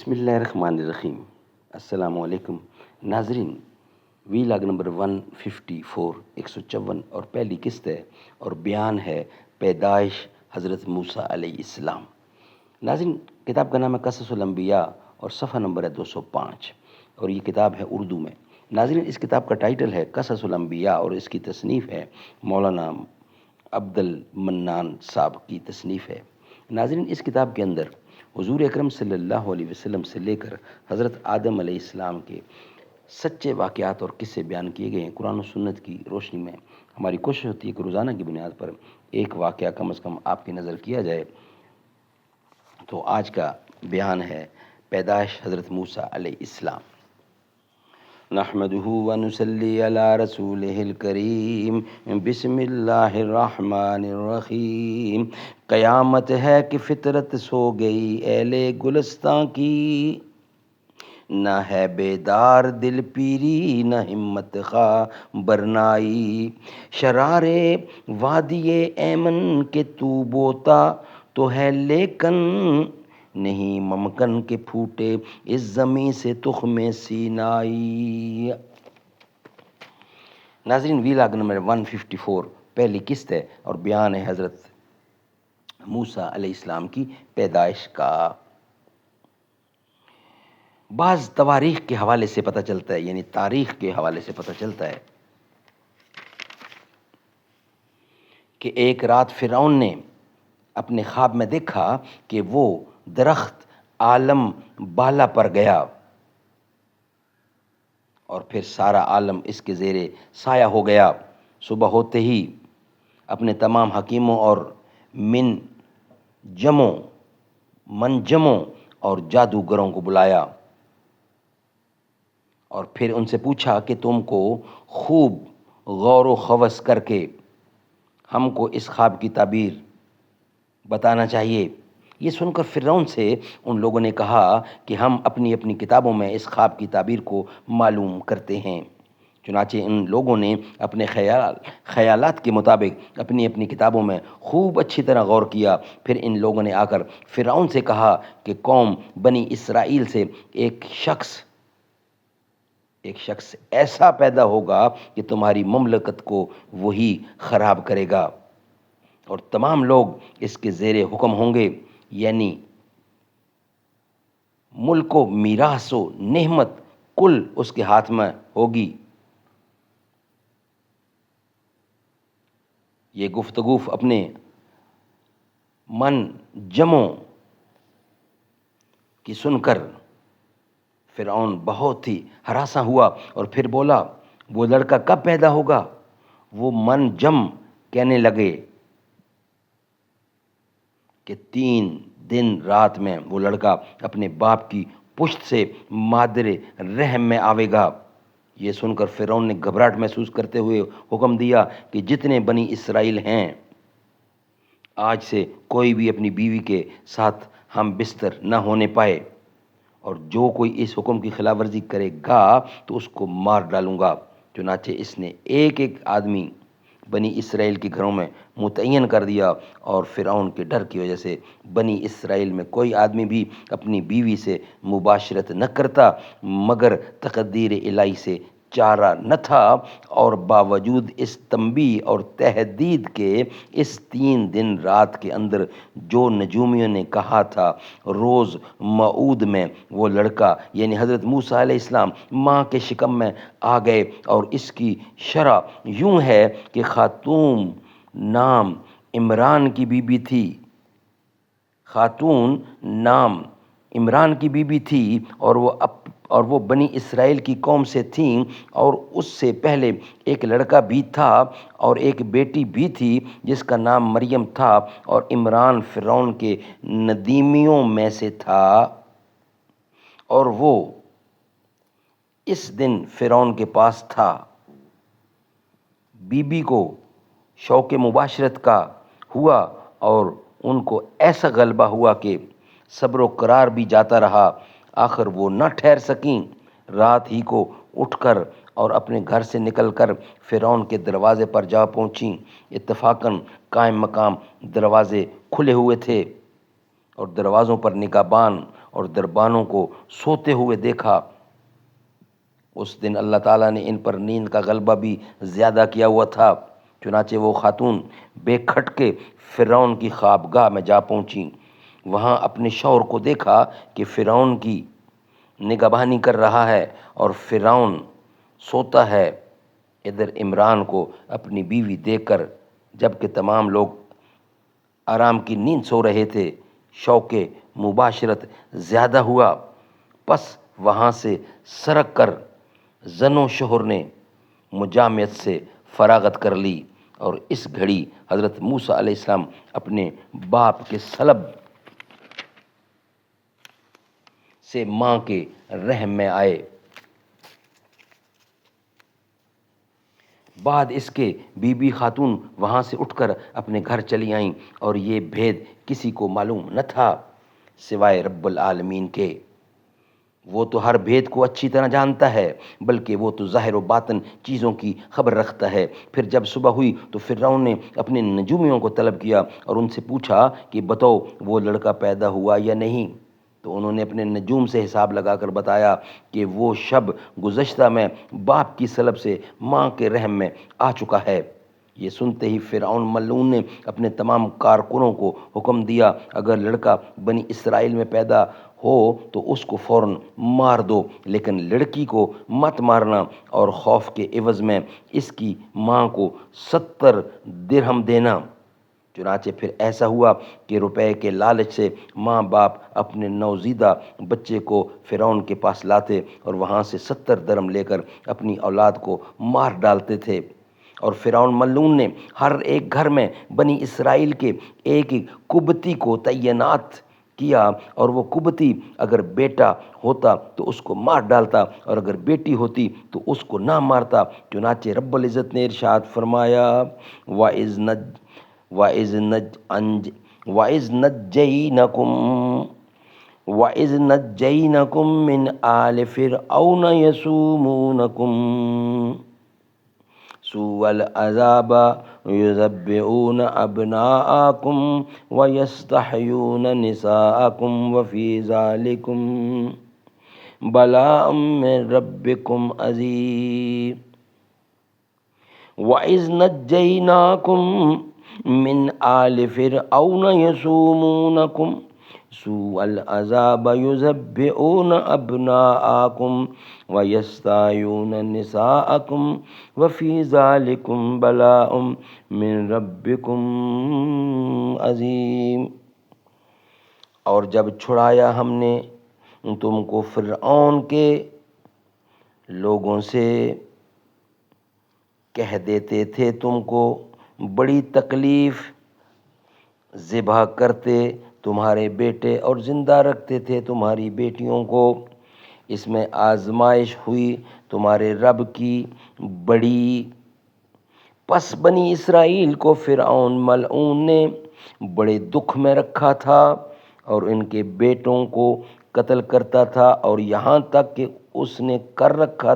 بسم اللہ الرحمن الرحیم۔ السلام علیکم ناظرین، وی لاگ نمبر 154 154 اور پہلی قسط ہے اور بیان ہے پیدائش حضرت موسیٰ علیہ السلام۔ ناظرین، کتاب کا نام ہے قصص الانبیاء اور صفحہ نمبر ہے 205 اور یہ کتاب ہے اردو میں۔ ناظرین، اس کتاب کا ٹائٹل ہے قصص الانبیاء اور اس کی تصنیف ہے مولانا عبد المنان صاحب کی تصنیف ہے۔ ناظرین، اس کتاب کے اندر حضور اکرم صلی اللہ علیہ وسلم سے لے کر حضرت آدم علیہ السلام کے سچے واقعات اور قصے بیان کیے گئے ہیں۔ قرآن و سنت کی روشنی میں ہماری کوشش ہوتی ہے کہ روزانہ کی بنیاد پر ایک واقعہ کم از کم آپ کی نظر کیا جائے۔ تو آج کا بیان ہے پیدائش حضرت موسیٰ علیہ السلام۔ نحمدہ ونصلی علی رسولہ الکریم، بسم اللہ الرحمن الرحیم۔ قیامت ہے کہ فطرت سو گئی اہل گلستان کی، نہ ہے بیدار دل پیری نہ ہمت خواہ برنائی۔ شرارے وادی ایمن کے تو بوتا تو ہے لیکن نہیں ممکن کہ پھوٹے اس زمین سے تخم سینائی۔ ناظرین، وی لاگ نمبر 154 پہلی قسط ہے اور بیان ہے حضرت موسیٰ علیہ السلام کی پیدائش کا۔ بعض تواریخ کے حوالے سے پتہ چلتا ہے، یعنی تاریخ کے حوالے سے پتہ چلتا ہے کہ ایک رات فرعون نے اپنے خواب میں دیکھا کہ وہ درخت عالم بالا پر گیا اور پھر سارا عالم اس کے زیر سایہ ہو گیا۔ صبح ہوتے ہی اپنے تمام حکیموں اور منجموں اور جادوگروں کو بلایا اور پھر ان سے پوچھا کہ تم کو خوب غور و خوض کر کے ہم کو اس خواب کی تعبیر بتانا چاہیے۔ یہ سن کر فرعون سے ان لوگوں نے کہا کہ ہم اپنی اپنی کتابوں میں اس خواب کی تعبیر کو معلوم کرتے ہیں۔ چنانچہ ان لوگوں نے اپنے خیالات کے مطابق اپنی اپنی کتابوں میں خوب اچھی طرح غور کیا۔ پھر ان لوگوں نے آ کر فرعون سے کہا کہ قوم بنی اسرائیل سے ایک شخص ایسا پیدا ہوگا کہ تمہاری مملکت کو وہی خراب کرے گا اور تمام لوگ اس کے زیر حکم ہوں گے، یعنی ملک و میراث و نعمت کل اس کے ہاتھ میں ہوگی۔ یہ گفتگو اپنے منجموں کی سن کر فرعون بہت ہی ہراساں ہوا اور پھر بولا، وہ لڑکا کب پیدا ہوگا؟ وہ منجم کہنے لگے کہ 3 دن رات میں وہ لڑکا اپنے باپ کی پشت سے مادر رحم میں آوے گا۔ یہ سن کر فرعون نے گھبراہٹ محسوس کرتے ہوئے حکم دیا کہ جتنے بنی اسرائیل ہیں، آج سے کوئی بھی اپنی بیوی کے ساتھ ہم بستر نہ ہونے پائے، اور جو کوئی اس حکم کی خلاف ورزی کرے گا تو اس کو مار ڈالوں گا۔ چنانچہ اس نے ایک ایک آدمی بنی اسرائیل کے گھروں میں متعین کر دیا اور فرعون کے ڈر کی وجہ سے بنی اسرائیل میں کوئی آدمی بھی اپنی بیوی سے مباشرت نہ کرتا مگر تقدیر الہی سے چارہ نہ تھا، اور باوجود اس تنبیہ اور تحدید کے اس 3 دن رات کے اندر جو نجومیوں نے کہا تھا، روز موعود میں وہ لڑکا یعنی حضرت موسیٰ علیہ السلام ماں کے شکم میں آ گئے، اور اس کی شرح یوں ہے کہ خاتون نام عمران کی بی بی تھی اور وہ بنی اسرائیل کی قوم سے تھیں، اور اس سے پہلے ایک لڑکا بھی تھا اور ایک بیٹی بھی تھی جس کا نام مریم تھا، اور عمران فرعون کے ندیمیوں میں سے تھا، اور وہ اس دن فرعون کے پاس تھا۔ بی بی کو شوق مباشرت کا ہوا اور ان کو ایسا غلبہ ہوا کہ صبر و قرار بھی جاتا رہا۔ آخر وہ نہ ٹھہر سکیں، رات ہی کو اٹھ کر اور اپنے گھر سے نکل کر فرعون کے دروازے پر جا پہنچیں۔ اتفاقاً قائم مقام دروازے کھلے ہوئے تھے اور دروازوں پر نگہبان اور دربانوں کو سوتے ہوئے دیکھا۔ اس دن اللہ تعالیٰ نے ان پر نیند کا غلبہ بھی زیادہ کیا ہوا تھا، چنانچہ وہ خاتون بے کھٹکے فرعون کی خوابگاہ میں جا پہنچیں۔ وہاں اپنے شوہر کو دیکھا کہ فرعون کی نگہبانی کر رہا ہے اور فرعون سوتا ہے۔ ادھر عمران کو اپنی بیوی دیکھ کر جبکہ تمام لوگ آرام کی نیند سو رہے تھے، شوق مباشرت زیادہ ہوا۔ پس وہاں سے سرک کر زن و شوہر نے مجامعت سے فراغت کر لی، اور اس گھڑی حضرت موسیٰ علیہ السلام اپنے باپ کے صلب سے ماں کے رحم میں آئے۔ بعد اس کے بی بی خاتون وہاں سے اٹھ کر اپنے گھر چلی آئیں، اور یہ بھید کسی کو معلوم نہ تھا سوائے رب العالمین کے۔ وہ تو ہر بھید کو اچھی طرح جانتا ہے، بلکہ وہ تو ظاہر و باطن چیزوں کی خبر رکھتا ہے۔ پھر جب صبح ہوئی تو فرعون نے اپنے نجومیوں کو طلب کیا اور ان سے پوچھا کہ بتاؤ وہ لڑکا پیدا ہوا یا نہیں؟ تو انہوں نے اپنے نجوم سے حساب لگا کر بتایا کہ وہ شب گزشتہ میں باپ کی صلب سے ماں کے رحم میں آ چکا ہے۔ یہ سنتے ہی فرعون ملعون نے اپنے تمام کارکنوں کو حکم دیا، اگر لڑکا بنی اسرائیل میں پیدا ہو تو اس کو فوراً مار دو، لیکن لڑکی کو مت مارنا، اور خوف کے عوض میں اس کی ماں کو 70 درہم دینا۔ چنانچہ پھر ایسا ہوا کہ روپے کے لالچ سے ماں باپ اپنے نوزیدہ بچے کو فرعون کے پاس لاتے اور وہاں سے 70 درہم لے کر اپنی اولاد کو مار ڈالتے تھے۔ اور فرعون ملعون نے ہر ایک گھر میں بنی اسرائیل کے ایک ایک قبطی کو تعینات کیا، اور وہ قبطی اگر بیٹا ہوتا تو اس کو مار ڈالتا، اور اگر بیٹی ہوتی تو اس کو نہ مارتا۔ چنانچہ رب العزت نے ارشاد فرمایا، وَإِذْ نَجَّيْنَكُم مِّنْ آلِ فِرْعَوْنَ يَسُومُونَكُمْ سوء العذاب يذبحون أبناءكم ويستحيون نساءكم وفي ذلكم بلاء من ربكم عظيم وَإِذْ نَجَّيْنَاكُم مِّنْ آلِ فِرْعَوْنَ يَسُومُونَكُمْ سوء العذاب يذبحون أبناءكم ويستحيون نساءكم وفي ذلكم بلاء من ربكم عظيم۔ اور جب چھڑایا ہم نے تم کو فرعون کے لوگوں سے، کہہ دیتے تھے تم کو بڑی تکلیف، ذبح کرتے تمہارے بیٹے اور زندہ رکھتے تھے تمہاری بیٹیوں کو۔ اس میں آزمائش ہوئی تمہارے رب کی بڑی۔ پس بنی اسرائیل کو فرعون ملعون نے بڑے دکھ میں رکھا تھا، اور ان کے بیٹوں کو قتل کرتا تھا، اور یہاں تک کہ اس نے کر رکھا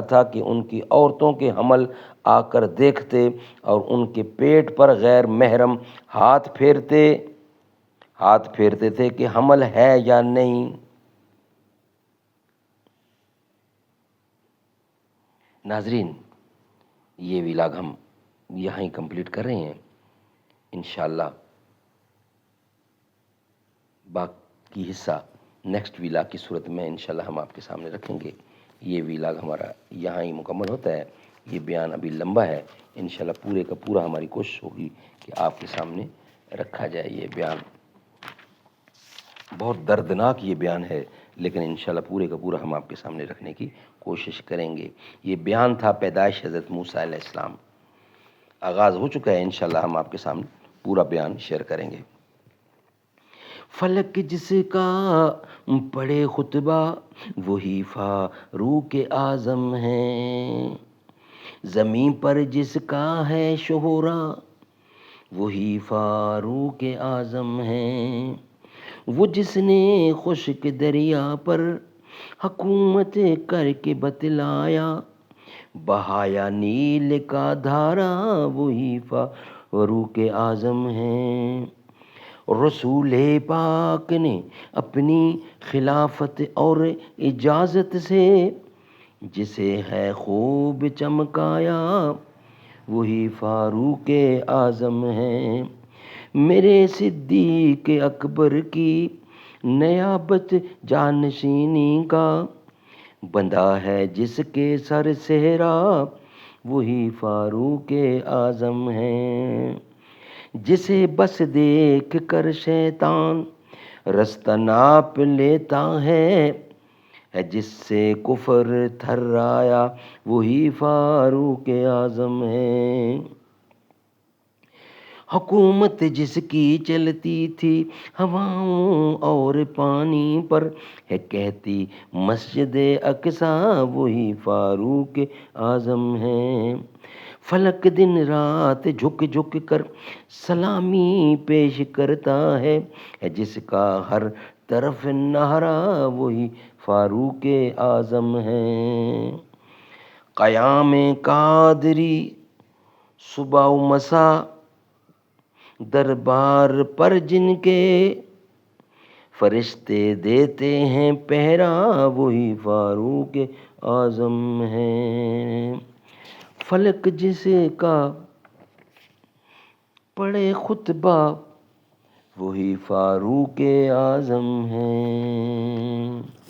تھا کہ ان کی عورتوں کے حمل آ کر دیکھتے اور ان کے پیٹ پر غیر محرم ہاتھ پھیرتے تھے کہ حمل ہے یا نہیں۔ ناظرین، یہ ویلاگ ہم یہاں ہی کمپلیٹ کر رہے ہیں۔ انشاءاللہ باقی حصہ نیکسٹ ویلاگ کی صورت میں انشاءاللہ ہم آپ کے سامنے رکھیں گے۔ یہ ویلاگ ہمارا یہاں ہی مکمل ہوتا ہے۔ یہ بیان ابھی لمبا ہے، انشاءاللہ پورے کا پورا ہماری کوشش ہوگی کہ آپ کے سامنے رکھا جائے۔ یہ بیان بہت دردناک یہ بیان ہے، لیکن انشاءاللہ پورے کا پورا ہم آپ کے سامنے رکھنے کی کوشش کریں گے۔ یہ بیان تھا پیدائش حضرت موسیٰ علیہ السلام۔ آغاز ہو چکا ہے، انشاءاللہ ہم آپ کے سامنے پورا بیان شیئر کریں گے۔ فلک جس کا پڑھے خطبہ وہی فاروق اعظم ہے، زمین پر جس کا ہے شہرا وہی فاروق اعظم ہے، وہ جس نے خشک دریا پر حکومت کر کے بتلایا، بہایا نیل کا دھارا وہی فاروق اعظم ہے، رسول پاک نے اپنی خلافت اور اجازت سے جسے ہے خوب چمکایا وہی فاروق اعظم ہے۔ میرے صدیق اکبر کی نیابت جانشینی کا بندہ ہے جس کے سر صحرا وہی فاروق اعظم ہے۔ جسے بس دیکھ کر شیطان رستہ ناپ لیتا ہے جس سے کفر تھرایا وہی فاروق اعظم ہے۔ حکومت جس کی چلتی تھی ہواؤں اور پانی پر ہے کہتی مسجد اقصیٰ وہی فاروق اعظم ہے۔ فلک دن رات جھک جھک کر سلامی پیش کرتا ہے جس کا ہر طرف نہرا وہی فاروق اعظم ہے۔ قیام قادری صبح و مساء دربار پر جن کے فرشتے دیتے ہیں پہرا وہی فاروق اعظم ہے۔ فلک جس کا پڑھے خطبہ وہی فاروق اعظم ہے۔